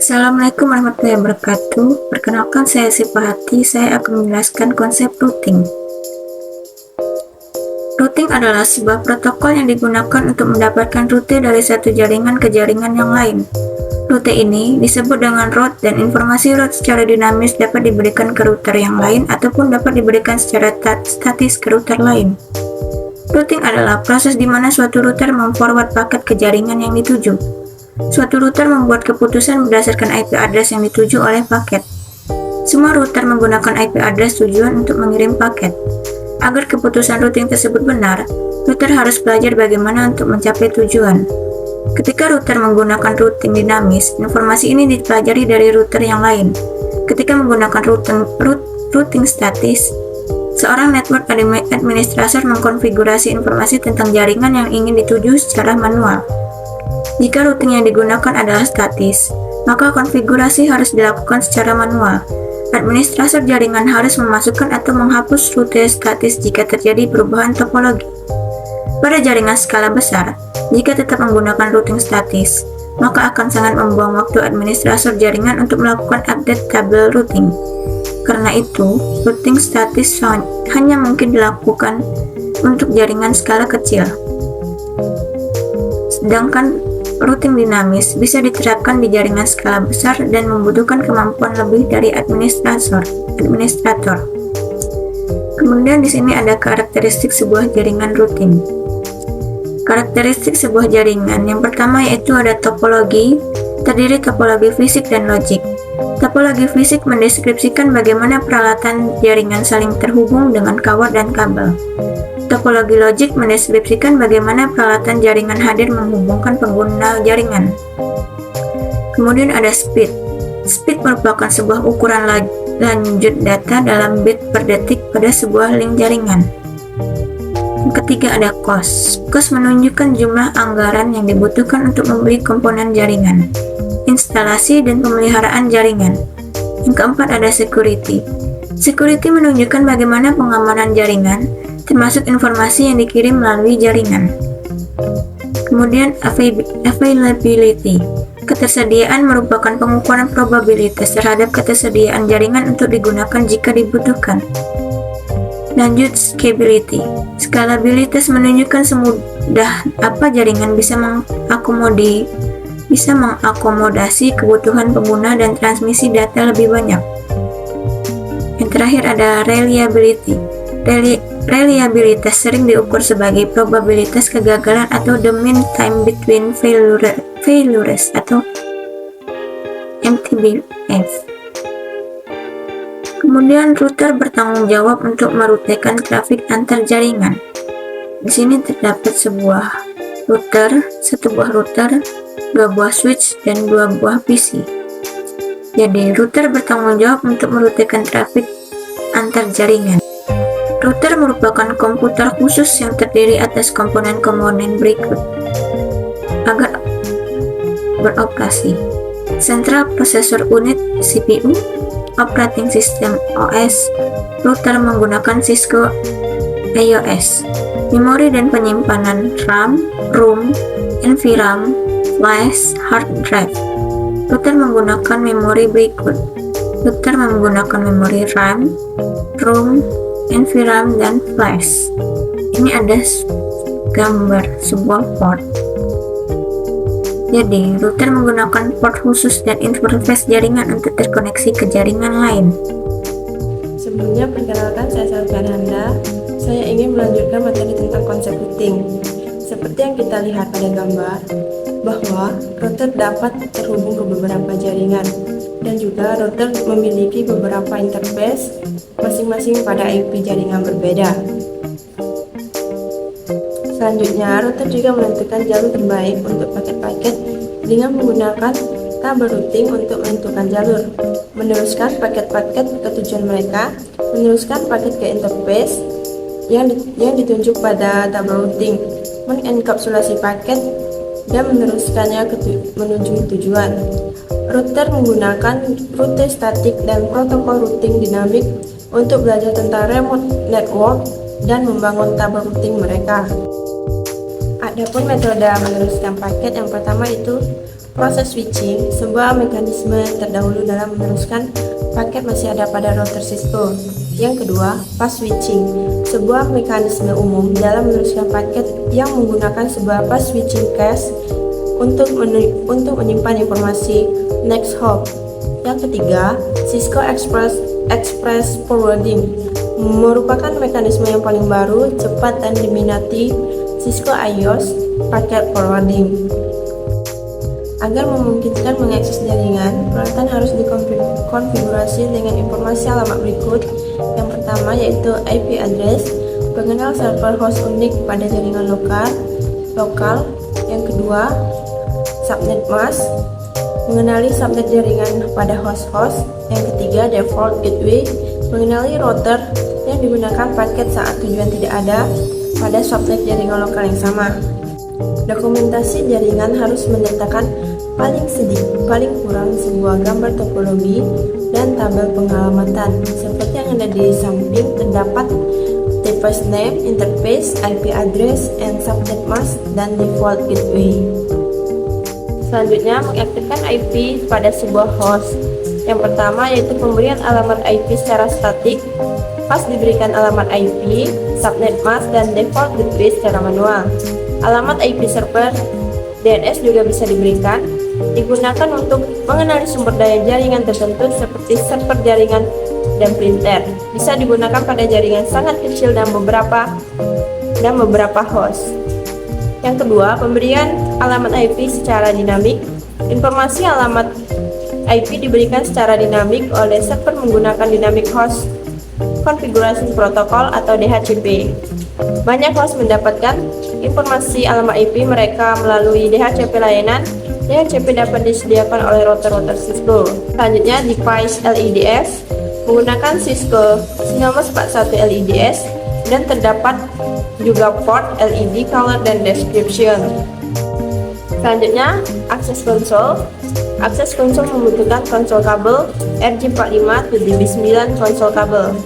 Assalamualaikum warahmatullahi wabarakatuh. Perkenalkan, saya Sipahati. Saya akan menjelaskan konsep routing. Routing adalah sebuah protokol yang digunakan untuk mendapatkan rute dari satu jaringan ke jaringan yang lain. Rute ini disebut dengan route, dan informasi route secara dinamis dapat diberikan ke router yang lain ataupun dapat diberikan secara statis ke router lain. Routing adalah proses di mana suatu router memforward paket ke jaringan yang dituju. Suatu router membuat keputusan berdasarkan IP address yang dituju oleh paket. Semua router menggunakan IP address tujuan untuk mengirim paket. Agar keputusan routing tersebut benar, router harus belajar bagaimana untuk mencapai tujuan. Ketika router menggunakan routing dinamis, informasi ini dipelajari dari router yang lain. Ketika menggunakan routing statis, seorang network administrator mengkonfigurasi informasi tentang jaringan yang ingin dituju secara manual. Jika routing yang digunakan adalah statis, maka konfigurasi harus dilakukan secara manual. Administrator jaringan harus memasukkan atau menghapus rute statis jika terjadi perubahan topologi. Pada jaringan skala besar, jika tetap menggunakan routing statis, maka akan sangat membuang waktu administrator jaringan untuk melakukan update tabel routing. Karena itu, routing statis hanya mungkin dilakukan untuk jaringan skala kecil. Sedangkan routing dinamis bisa diterapkan di jaringan skala besar dan membutuhkan kemampuan lebih dari administrator. Kemudian di sini ada karakteristik sebuah jaringan routing. Karakteristik sebuah jaringan yang pertama yaitu ada topologi, terdiri topologi fisik dan logik. Topologi fisik mendeskripsikan bagaimana peralatan jaringan saling terhubung dengan kawat dan kabel. Topologi logik mendeskripsikan bagaimana peralatan jaringan hadir menghubungkan pengguna jaringan. Kemudian ada speed. Speed merupakan sebuah ukuran lanjut data dalam bit per detik pada sebuah link jaringan. Yang ketiga ada cost. Cost menunjukkan jumlah anggaran yang dibutuhkan untuk membeli komponen jaringan, instalasi, dan pemeliharaan jaringan. Yang keempat ada security. Security menunjukkan bagaimana pengamanan jaringan, termasuk informasi yang dikirim melalui jaringan. Kemudian availability. Ketersediaan merupakan pengukuran probabilitas terhadap ketersediaan jaringan untuk digunakan jika dibutuhkan. Lanjut, scalability. Scalabilitas menunjukkan semudah apa jaringan bisa mengakomodasi kebutuhan pengguna dan transmisi data lebih banyak. Yang terakhir ada reliability. Reliabilitas sering diukur sebagai probabilitas kegagalan atau the mean time between failures atau MTBF. Kemudian router bertanggung jawab untuk merutekan trafik antar jaringan. Di sini terdapat satu buah router, 2 buah switch, dan 2 buah PC. Jadi, router bertanggung jawab untuk merutekan trafik antar jaringan. Router merupakan komputer khusus yang terdiri atas komponen-komponen berikut agar beroperasi: Central Processor Unit (CPU), Operating System (OS), router menggunakan Cisco IOS, memori dan penyimpanan RAM, ROM, NVRAM, flash, hard drive. Router menggunakan memori berikut. Router menggunakan memori RAM, ROM, NVRAM, dan flash. Ini ada gambar sebuah port. Jadi, router menggunakan port khusus dan interface jaringan untuk terkoneksi ke jaringan lain. Sebelumnya, perkenalkan, saya Salvarhanda. Saya ingin melanjutkan materi tentang konsep routing. Seperti yang kita lihat pada gambar, bahwa router dapat terhubung ke beberapa jaringan, dan juga router memiliki beberapa interface masing-masing pada IP jaringan berbeda. Selanjutnya, router juga menentukan jalur terbaik untuk paket-paket dengan menggunakan tabel routing untuk menentukan jalur, meneruskan paket-paket ke tujuan mereka, meneruskan paket ke interface yang ditunjuk pada tabel routing, mengenkapsulasi paket, dan meneruskannya menuju tujuan. Router menggunakan rute statik dan protokol routing dinamik untuk belajar tentang remote network dan membangun tabel routing mereka. Adapun metode meneruskan paket yang pertama itu Proses switching, sebuah mekanisme terdahulu dalam meneruskan paket masih ada pada router Cisco. Yang kedua, path switching, sebuah mekanisme umum dalam meneruskan paket yang menggunakan sebuah path switching cache untuk menyimpan informasi next hop. Yang ketiga, Cisco Express Forwarding, merupakan mekanisme yang paling baru, cepat, dan diminati Cisco IOS packet forwarding. Agar memungkinkan mengakses jaringan, peralatan harus dikonfigurasi dengan informasi alamat berikut. Yang pertama yaitu IP address, pengenal server host unik pada jaringan lokal. Yang kedua, subnet mask, mengenali subnet jaringan pada host-host. Yang ketiga, default gateway, mengenali router yang digunakan paket saat tujuan tidak ada pada subnet jaringan lokal yang sama. Dokumentasi jaringan harus menyertakan paling kurang sebuah gambar topologi dan tabel pengalamatan. Seperti yang ada di samping, terdapat device name, interface, IP address, and subnet mask, dan default gateway. Selanjutnya, mengaktifkan IP pada sebuah host. Yang pertama yaitu pemberian alamat IP secara statik. Pas diberikan alamat IP, subnet mask, dan default gateway secara manual. Alamat IP server DNS juga bisa diberikan, digunakan untuk mengenali sumber daya jaringan tertentu seperti server jaringan dan printer. Bisa digunakan pada jaringan sangat kecil dan beberapa host. Yang kedua, pemberian alamat IP secara dinamik. Informasi alamat IP diberikan secara dinamik oleh server menggunakan dynamic host configuration protocol atau DHCP. Banyak host mendapatkan informasi alamat IP mereka melalui DHCP layanan. DHCP dapat disediakan oleh router-router Cisco. Selanjutnya, device LEDs menggunakan Cisco 1941 LEDs dan terdapat juga port LED color dan description. Selanjutnya, access console. Access console membutuhkan konsol kabel RJ45 to DB9 konsol kabel,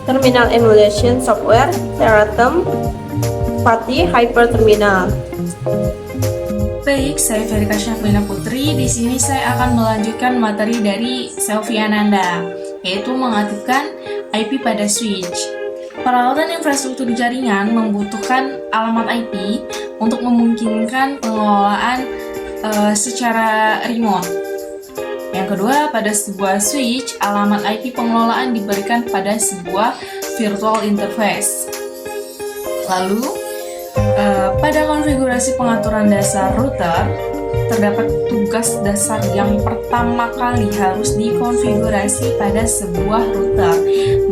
terminal emulation software Teraterm, PATI Hyper Terminal. Baik, saya Ferika Syafrina Putri. Di sini saya akan melanjutkan materi dari Selvi Ananda, yaitu mengaktifkan IP pada switch. Peralatan infrastruktur jaringan membutuhkan alamat IP untuk memungkinkan pengelolaan secara remote. Yang kedua, pada sebuah switch, alamat IP pengelolaan diberikan pada sebuah virtual interface. Lalu, pada konfigurasi pengaturan dasar router, terdapat tugas dasar yang pertama kali harus dikonfigurasi pada sebuah router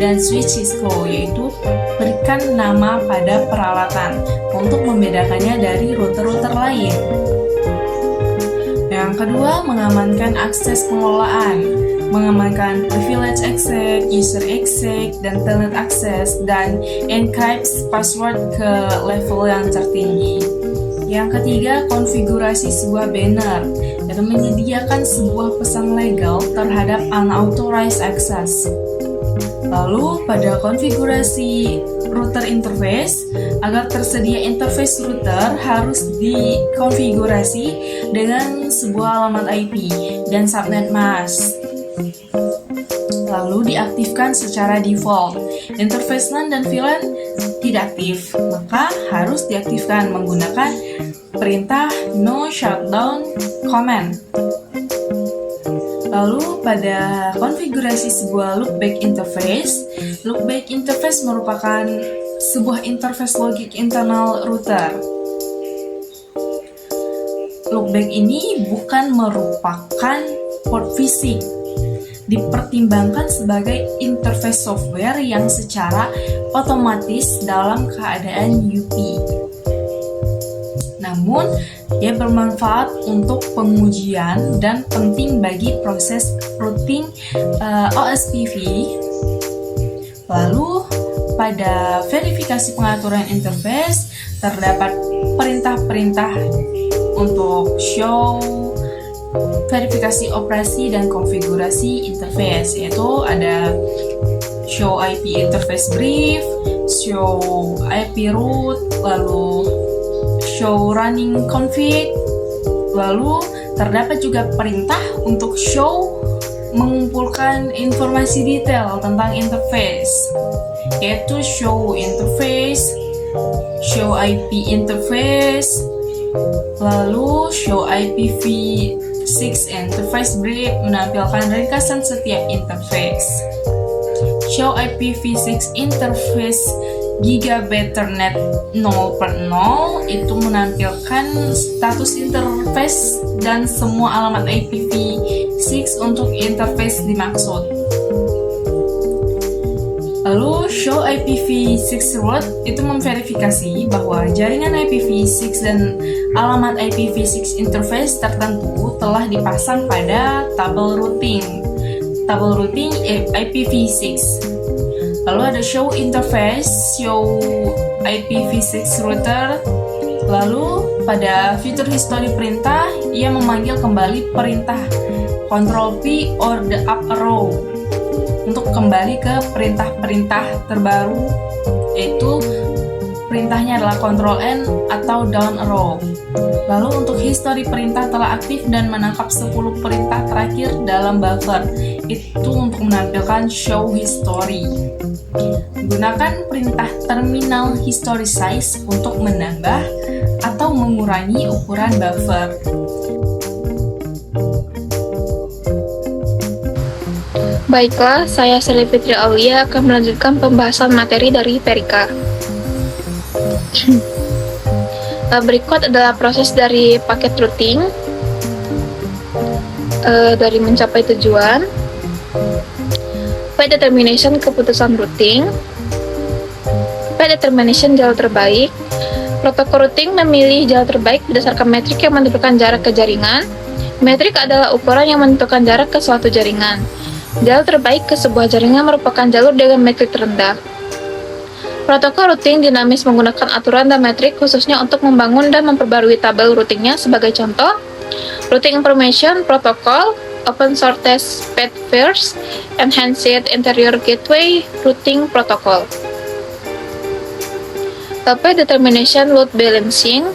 dan switch Cisco, yaitu berikan nama pada peralatan untuk membedakannya dari router-router lain. Yang kedua, mengamankan akses pengelolaan, mengamankan privilege access, user access, dan telnet access, dan encrypt password ke level yang tertinggi. Yang ketiga, konfigurasi sebuah banner, yaitu menyediakan sebuah pesan legal terhadap unauthorized access. Lalu, pada konfigurasi router interface, agar tersedia interface router harus dikonfigurasi dengan sebuah alamat IP dan subnet mask. Lalu diaktifkan secara default. Interface LAN dan VLAN tidak aktif, maka harus diaktifkan menggunakan perintah no shutdown command. Lalu pada konfigurasi sebuah loopback interface merupakan sebuah interface logik internal router. Loopback ini bukan merupakan port fisik, dipertimbangkan sebagai interface software yang secara otomatis dalam keadaan UP. Namun, dia bermanfaat untuk pengujian dan penting bagi proses routing OSPF. Lalu, pada verifikasi pengaturan interface, terdapat perintah-perintah untuk show, verifikasi operasi dan konfigurasi interface, yaitu ada show IP interface brief, show IP root, lalu show running config, lalu Terdapat juga perintah untuk show mengumpulkan informasi detail tentang interface, yaitu show interface, show IP interface, lalu show IPv6 interface brief menampilkan ringkasan setiap interface. Show IPv6 interface Gigabit Ethernet 0/0 itu menampilkan status interface dan semua alamat IPv6 untuk interface dimaksud. Lalu show IPv6 root itu memverifikasi bahwa jaringan IPv6 dan alamat IPv6 interface tertentu telah dipasang pada tabel routing IPv6. Lalu ada show interface, show IPv6 router. Lalu pada fitur history perintah, ia memanggil kembali perintah Ctrl P or the up arrow untuk kembali ke perintah-perintah terbaru, yaitu perintahnya adalah Ctrl N atau down arrow. Lalu untuk history perintah telah aktif dan menangkap 10 perintah terakhir dalam buffer, itu untuk menampilkan show history. Gunakan perintah terminal history size untuk menambah atau mengurangi ukuran buffer. Baiklah, saya Sally Fitri Aulia akan melanjutkan pembahasan materi dari Perika. Berikut adalah proses dari paket routing dari mencapai tujuan. Path determination, keputusan routing. Path determination, jalur terbaik. Protokol routing memilih jalur terbaik berdasarkan metrik yang menentukan jarak ke jaringan. Metrik adalah ukuran yang menentukan jarak ke suatu jaringan. Jalur terbaik ke sebuah jaringan merupakan jalur dengan metrik terendah. Protokol routing dinamis menggunakan aturan dan metrik khususnya untuk membangun dan memperbarui tabel routingnya. Sebagai contoh, Routing Information Protocol, Open Shortest Path First, Enhanced Interior Gateway Routing Protocol. Path Determination Load Balancing.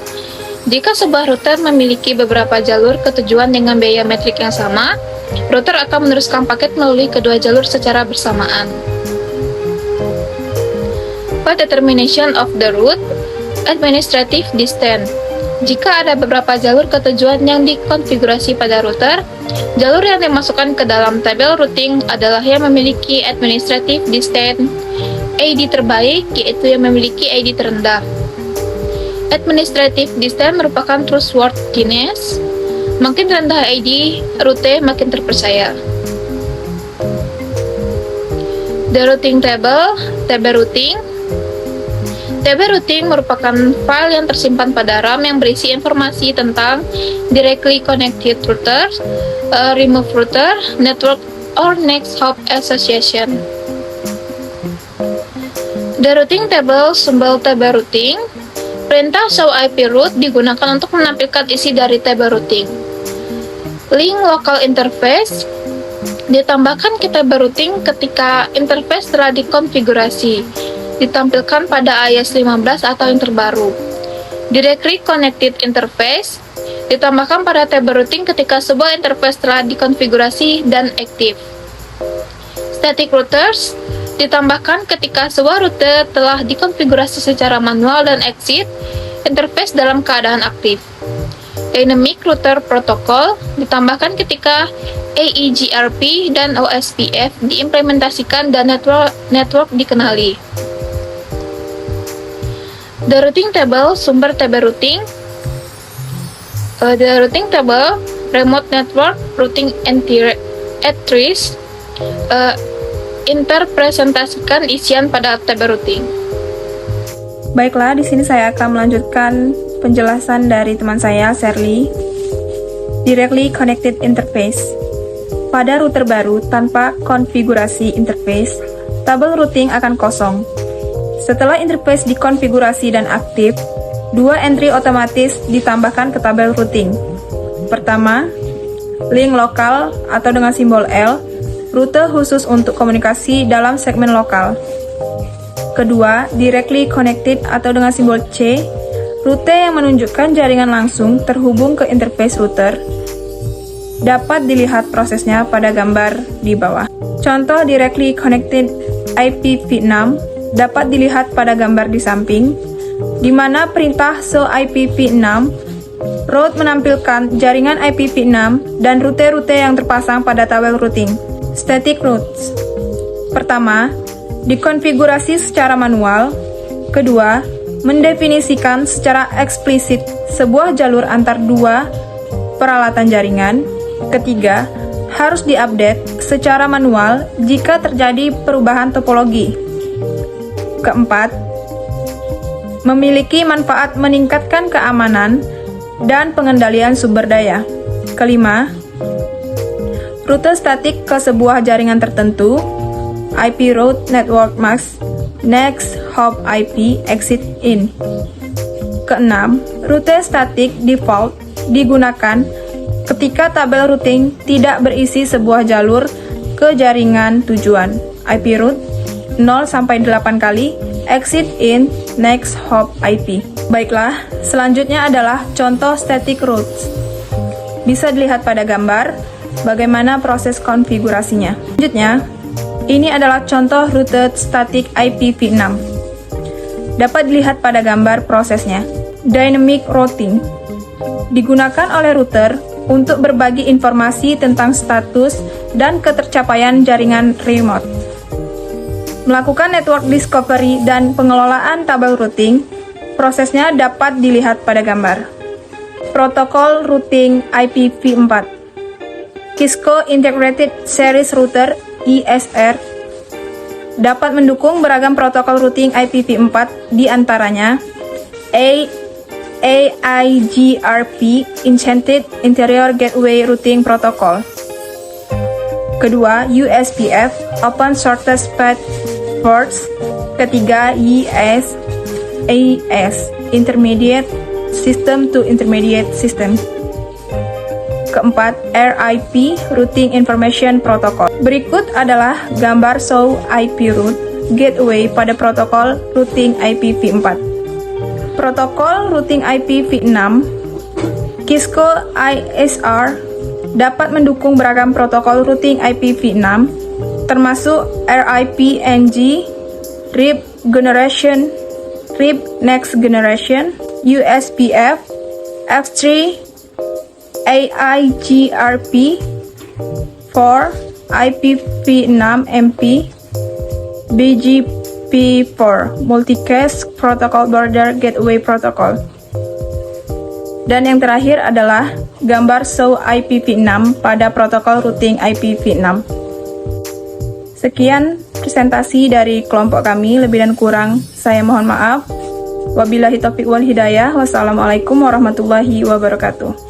Jika sebuah router memiliki beberapa jalur ke tujuan dengan biaya metrik yang sama, router akan meneruskan paket melalui kedua jalur secara bersamaan. Path Determination of the Route. Administrative Distance. Jika ada beberapa jalur ke tujuan yang dikonfigurasi pada router, jalur yang dimasukkan ke dalam tabel routing adalah yang memiliki administrative distance ID terbaik, yaitu yang memiliki ID terendah. Administrative distance merupakan trustworthiness. Makin rendah ID route, makin terpercaya. The routing table, table routing. Table routing merupakan file yang tersimpan pada RAM yang berisi informasi tentang directly connected routers, remove router, network, or next hop association. The routing table, symbol table routing. Perintah show IP route digunakan untuk menampilkan isi dari table routing. Link local interface ditambahkan ke table routing ketika interface telah dikonfigurasi, ditampilkan pada iOS 15 atau yang terbaru. Directly Connected Interface ditambahkan pada table routing ketika sebuah interface telah dikonfigurasi dan aktif. Static Routers ditambahkan ketika sebuah rute telah dikonfigurasi secara manual dan exit interface dalam keadaan aktif. Dynamic Router Protocol ditambahkan ketika AEGRP dan OSPF diimplementasikan dan network dikenali. The routing table, sumber table routing. The routing table, remote network routing entries, interpresentasikan isian pada table routing. Baiklah, di sini saya akan melanjutkan penjelasan dari teman saya, Shirley. Directly Connected Interface. Pada router baru tanpa konfigurasi interface, tabel routing akan kosong. Setelah interface dikonfigurasi dan aktif, dua entry otomatis ditambahkan ke tabel routing. Pertama, link lokal atau dengan simbol L, rute khusus untuk komunikasi dalam segmen lokal. Kedua, directly connected atau dengan simbol C, rute yang menunjukkan jaringan langsung terhubung ke interface router. Dapat dilihat prosesnya pada gambar di bawah. Contoh directly connected IPv6 dapat dilihat pada gambar di samping, di mana perintah show IPv6 route menampilkan jaringan IPv6 dan rute-rute yang terpasang pada tabel routing. Static routes. Pertama, dikonfigurasi secara manual. Kedua, mendefinisikan secara eksplisit sebuah jalur antar dua peralatan jaringan. Ketiga, harus diupdate secara manual jika terjadi perubahan topologi. Keempat, memiliki manfaat meningkatkan keamanan dan pengendalian sumber daya. Kelima, rute statik ke sebuah jaringan tertentu, IP route network mask, next hop IP exit in. Keenam, rute statik default digunakan ketika tabel routing tidak berisi sebuah jalur ke jaringan tujuan. IP route 0-8 kali, exit in, next hop IP. Baiklah, selanjutnya adalah contoh static routes. Bisa dilihat pada gambar bagaimana proses konfigurasinya. Selanjutnya, ini adalah contoh rute statik IPv6. Dapat dilihat pada gambar prosesnya. Dynamic routing digunakan oleh router untuk berbagi informasi tentang status dan ketercapaian jaringan remote. Melakukan network discovery dan pengelolaan tabel routing, prosesnya dapat dilihat pada gambar. Protokol routing IPv4. Cisco Integrated Series Router ISR dapat mendukung beragam protokol routing IPv4, di antaranya AIGRP Enchanted Interior Gateway Routing Protocol. Kedua, USPF Open Shortest Path Ports. Ketiga, ISAS Intermediate System to Intermediate System. Keempat, RIP Routing Information Protocol. Berikut adalah gambar show IP route gateway pada protokol routing IPv4. Protokol routing IPv6, Cisco ISR dapat mendukung beragam protokol routing IPv6, termasuk RIP-NG, RIP Generation, RIP Next Generation, USPF, X3, AIGRP, 4, IPv6-MP, BGP4, Multicast Protocol Border Gateway Protocol. Dan yang terakhir adalah gambar show IPv6 pada protokol routing IPv6. Sekian presentasi dari kelompok kami, lebih dan kurang saya mohon maaf. Wabillahi taufiq wal hidayah. Wassalamualaikum warahmatullahi wabarakatuh.